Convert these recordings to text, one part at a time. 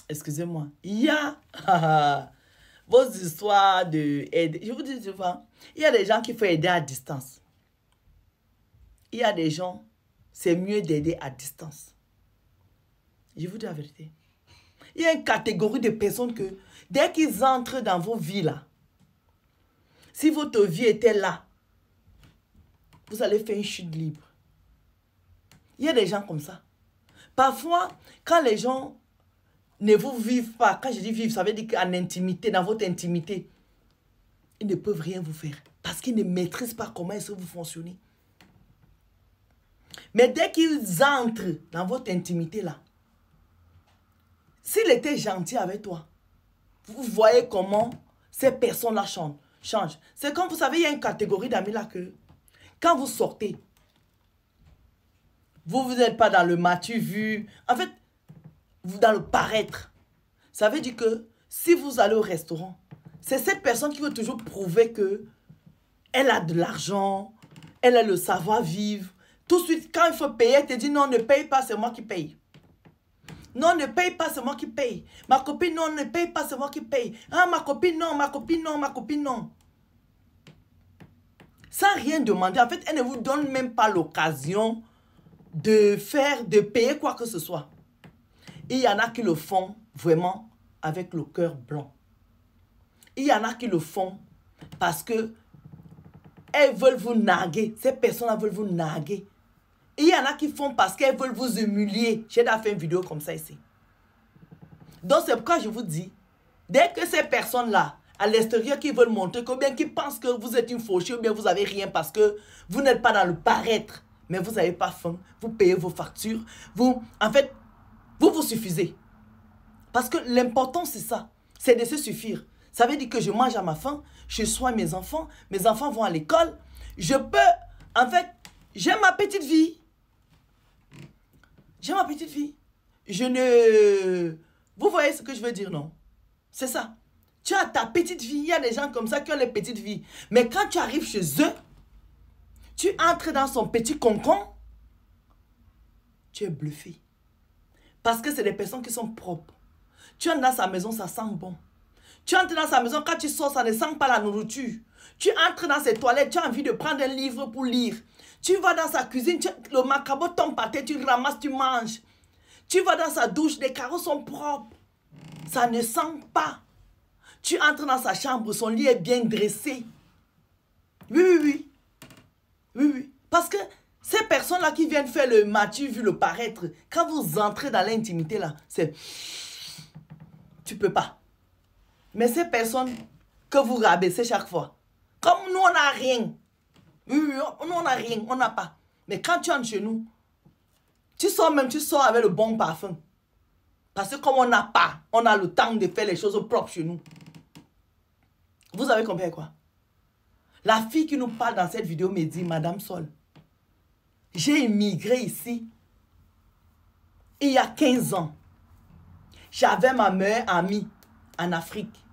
excusez-moi, il y a vos histoires de aider. Je vous dis souvent, il y a des gens qu'il faut aider à distance. Il y a des gens, c'est mieux d'aider à distance. Je vous dis la vérité. Il y a une catégorie de personnes que, dès qu'ils entrent dans vos vies là, si votre vie était là, vous allez faire une chute libre. Il y a des gens comme ça. Parfois, quand les gens ne vous vivent pas, quand je dis vivre, ça veut dire qu'en intimité, dans votre intimité, ils ne peuvent rien vous faire. Parce qu'ils ne maîtrisent pas comment est-ce que vous fonctionnez. Mais dès qu'ils entrent dans votre intimité là, s'il était gentil avec toi, vous voyez comment ces personnes-là changent. C'est comme vous savez, il y a une catégorie d'amis là que, quand vous sortez, vous n'êtes pas dans le m'as-tu vu. En fait, vous dans le paraître. Ça veut dire que si vous allez au restaurant, c'est cette personne qui veut toujours prouver que elle a de l'argent, elle a le savoir-vivre. Tout de suite, quand il faut payer, elle te dit non, ne paye pas, c'est moi qui paye. Non, ne paye pas, c'est moi qui paye. Ma copine, non, ne paye pas, c'est moi qui paye. Ah, ma copine, non, ma copine, non, ma copine, non. Sans rien demander. En fait, elle ne vous donne même pas l'occasion de payer quoi que ce soit. Et il y en a qui le font vraiment avec le cœur blanc. Il y en a qui le font parce que elles veulent vous narguer. Ces personnes-là veulent vous narguer. Et il y en a qui font parce qu'elles veulent vous humilier. J'ai déjà fait une vidéo comme ça ici. Donc c'est pourquoi je vous dis, dès que ces personnes-là, à l'extérieur, qui veulent montrer, ou bien qui pensent que vous êtes une fauchée, ou bien vous n'avez rien parce que vous n'êtes pas dans le paraître, mais vous n'avez pas faim, vous payez vos factures, en fait, vous vous suffisez. Parce que l'important, c'est ça, c'est de se suffire. Ça veut dire que je mange à ma faim, je soigne mes enfants vont à l'école, je peux, en fait, j'ai ma petite vie. J'ai ma petite vie. Vous voyez ce que je veux dire, non? C'est ça. Tu as ta petite vie. Il y a des gens comme ça qui ont les petites vies. Mais quand tu arrives chez eux, tu entres dans son petit concon, tu es bluffé. Parce que c'est des personnes qui sont propres. Tu entres dans sa maison, ça sent bon. Tu entres dans sa maison, quand tu sors, ça ne sent pas la nourriture. Tu entres dans ses toilettes, tu as envie de prendre un livre pour lire. Tu vas dans sa cuisine, le macabo tombe par terre, tu ramasses, tu manges. Tu vas dans sa douche, les carreaux sont propres. Ça ne sent pas. Tu entres dans sa chambre, son lit est bien dressé. Oui. Parce que ces personnes-là qui viennent faire le matu, vu le paraître, quand vous entrez dans l'intimité là, c'est... Tu peux pas. Mais ces personnes que vous rabaissez chaque fois, comme nous on n'a rien. Oui, nous on n'a rien, on n'a pas. Mais quand tu entres chez nous, tu sors avec le bon parfum. Parce que comme on n'a pas, on a le temps de faire les choses propres chez nous. Vous avez compris quoi? La fille qui nous parle dans cette vidéo me dit, Madame Sol, j'ai immigré ici il y a 15 ans. J'avais ma meilleure amie en Afrique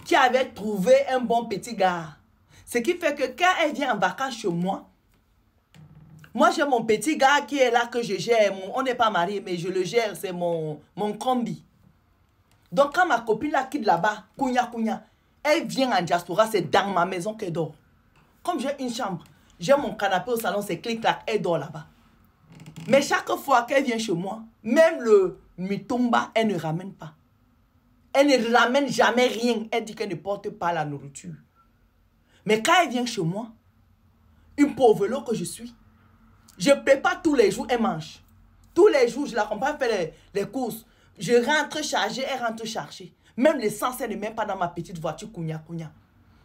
qui avait trouvé un bon petit gars. Ce qui fait que quand elle vient en vacances chez moi, j'ai mon petit gars qui est là que je gère. On n'est pas mariés, mais je le gère, c'est mon combi. Donc quand ma copine la quitte là-bas, elle vient en diaspora, c'est dans ma maison qu'elle dort. Comme j'ai une chambre, j'ai mon canapé au salon, c'est clic-clac, elle dort là-bas. Mais chaque fois qu'elle vient chez moi, même le mitomba, elle ne ramène pas. Elle ne ramène jamais rien. Elle dit qu'elle ne porte pas la nourriture. Mais quand elle vient chez moi, une pauvre lot que je suis, je prépare tous les jours, elle mange. Tous les jours, je l'accompagne faire les courses. Je rentre chargée, elle rentre chargée. Même l'essence, elle n'est même pas dans ma petite voiture, kounya.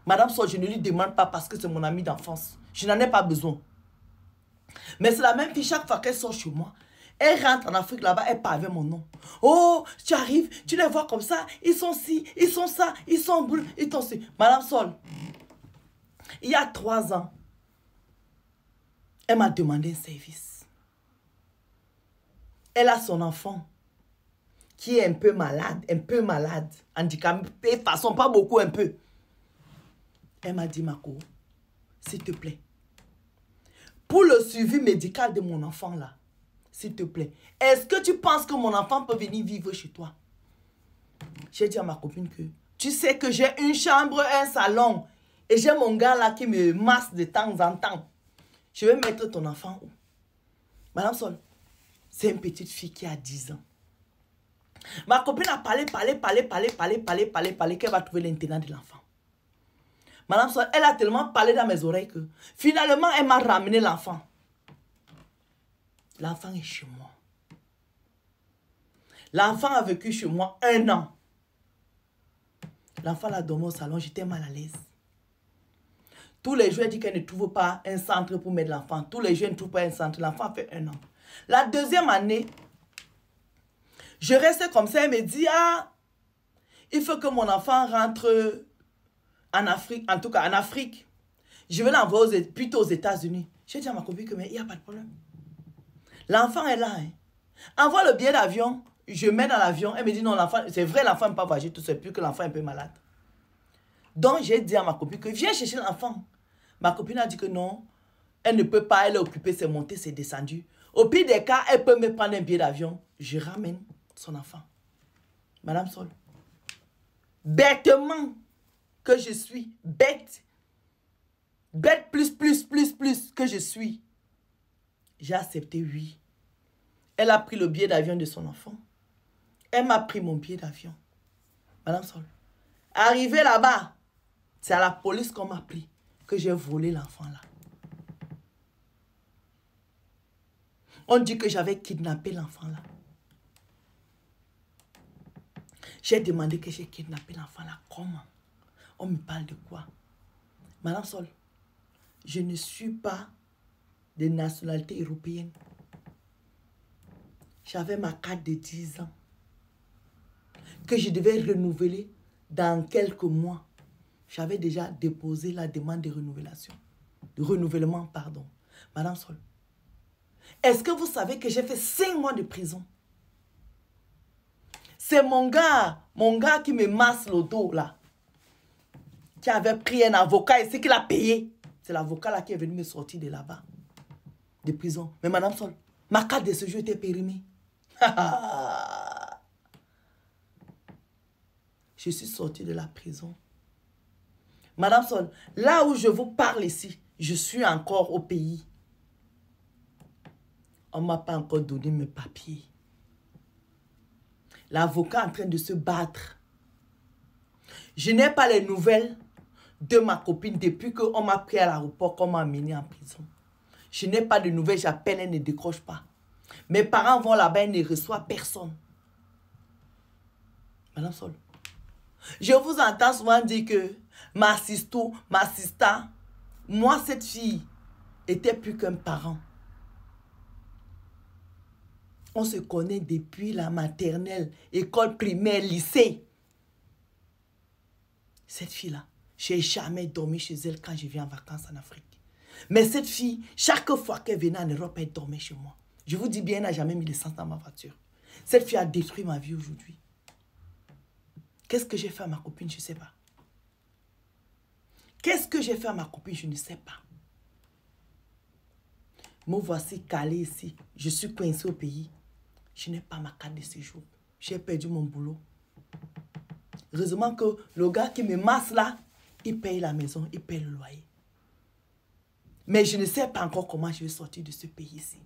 Madame Sol, je ne lui demande pas parce que c'est mon amie d'enfance. Je n'en ai pas besoin. Mais c'est la même fille, chaque fois qu'elle sort chez moi, elle rentre en Afrique là-bas, elle parle avec mon nom. Oh, tu arrives, tu les vois comme ça, ils sont ci, ils sont ça, ils sont bleus, ils sont ci. Madame Sol, il y a 3 ans, elle m'a demandé un service. Elle a son enfant qui est un peu malade, handicapé, de façon pas beaucoup, un peu. Elle m'a dit, Marco, s'il te plaît, pour le suivi médical de mon enfant là, s'il te plaît, est-ce que tu penses que mon enfant peut venir vivre chez toi? J'ai dit à ma copine que, tu sais que j'ai une chambre, un salon, et j'ai mon gars là qui me masse de temps en temps. Je vais mettre ton enfant où? Madame Sol, c'est une petite fille qui a 10 ans. Ma copine a parlé, qu'elle va trouver l'intérêt de l'enfant. Madame Sol, elle a tellement parlé dans mes oreilles que finalement, elle m'a ramené l'enfant. L'enfant est chez moi. L'enfant a vécu chez moi 1 an. L'enfant l'a dormi au salon, j'étais mal à l'aise. Tous les jours, elle dit qu'elle ne trouve pas un centre pour mettre l'enfant. Tous les jours, elle ne trouve pas un centre. L'enfant a fait 1 an. La deuxième année, je restais comme ça. Elle me dit, ah, il faut que mon enfant rentre en Afrique. En tout cas, en Afrique. Je vais l'envoyer plutôt aux États-Unis. J'ai dit à ma copine que, mais il n'y a pas de problème. L'enfant est là. Hein. Envoie le billet d'avion. Je mets dans l'avion. Elle me dit, non, l'enfant, c'est vrai, l'enfant ne peut pas voyager tout seul, plus que l'enfant est un peu malade. Donc, j'ai dit à ma copine que, viens chercher l'enfant. Ma copine a dit que non, elle ne peut pas, elle est occupée, c'est monté, c'est descendu. Au pire des cas, elle peut me prendre un billet d'avion. Je ramène son enfant. Madame Sol, bêtement que je suis, bête plus que je suis, j'ai accepté oui. Elle a pris le billet d'avion de son enfant. Elle m'a pris mon billet d'avion. Madame Sol, arrivé là-bas, c'est à la police qu'on m'a pris que j'ai volé l'enfant là. On dit que j'avais kidnappé l'enfant là. J'ai demandé que j'ai kidnappé l'enfant là. Comment? On me parle de quoi? Madame Sol, je ne suis pas de nationalité européenne. J'avais ma carte de 10 ans que je devais renouveler dans quelques mois. J'avais déjà déposé la demande de renouvelation. De renouvellement, pardon. Madame Sol, est-ce que vous savez que j'ai fait 5 mois de prison? C'est mon gars qui me masse le dos là, qui avait pris un avocat et c'est qu'il a payé. C'est l'avocat là qui est venu me sortir de là-bas, de prison. Mais Madame Sol, ma carte de séjour était périmée. Je suis sortie de la prison. Madame Sol, là où je vous parle ici, je suis encore au pays. On ne m'a pas encore donné mes papiers. L'avocat est en train de se battre. Je n'ai pas les nouvelles de ma copine depuis qu'on m'a pris à l'aéroport, qu'on m'a amené en prison. Je n'ai pas de nouvelles, j'appelle, elle ne décroche pas. Mes parents vont là-bas, elle ne reçoit personne. Madame Sol, je vous entends souvent dire que ma sista, moi cette fille était plus qu'un parent. On se connaît depuis la maternelle, école primaire, lycée. Cette fille-là, je n'ai jamais dormi chez elle quand je viens en vacances en Afrique. Mais cette fille, chaque fois qu'elle venait en Europe, elle dormait chez moi. Je vous dis bien, elle n'a jamais mis l'essence dans ma voiture. Cette fille a détruit ma vie aujourd'hui. Qu'est-ce que j'ai fait à ma copine? Je ne sais pas. Qu'est-ce que j'ai fait à ma copine? Je ne sais pas. Me voici calé ici. Je suis coincé au pays. Je n'ai pas ma carte de séjour. J'ai perdu mon boulot. Heureusement que le gars qui me masse là, il paye la maison, il paye le loyer. Mais je ne sais pas encore comment je vais sortir de ce pays-ci.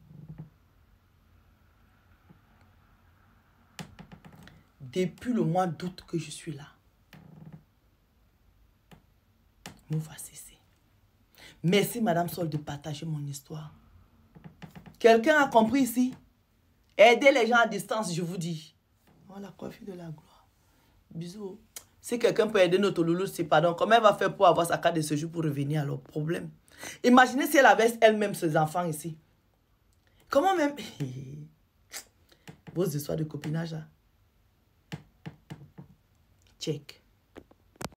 Depuis le mois d'août que je suis là. Me voici ici. Merci Madame Sol de partager mon histoire. Quelqu'un a compris ici? Aidez les gens à distance, je vous dis. Oh, la coiffure de la gloire. Bisous. Si quelqu'un peut aider notre loulou, c'est pardon. Comment elle va faire pour avoir sa carte de séjour pour revenir à leur problème? Imaginez si elle avait elle-même ses enfants ici. Comment même... Vos histoires de copinage là. Check.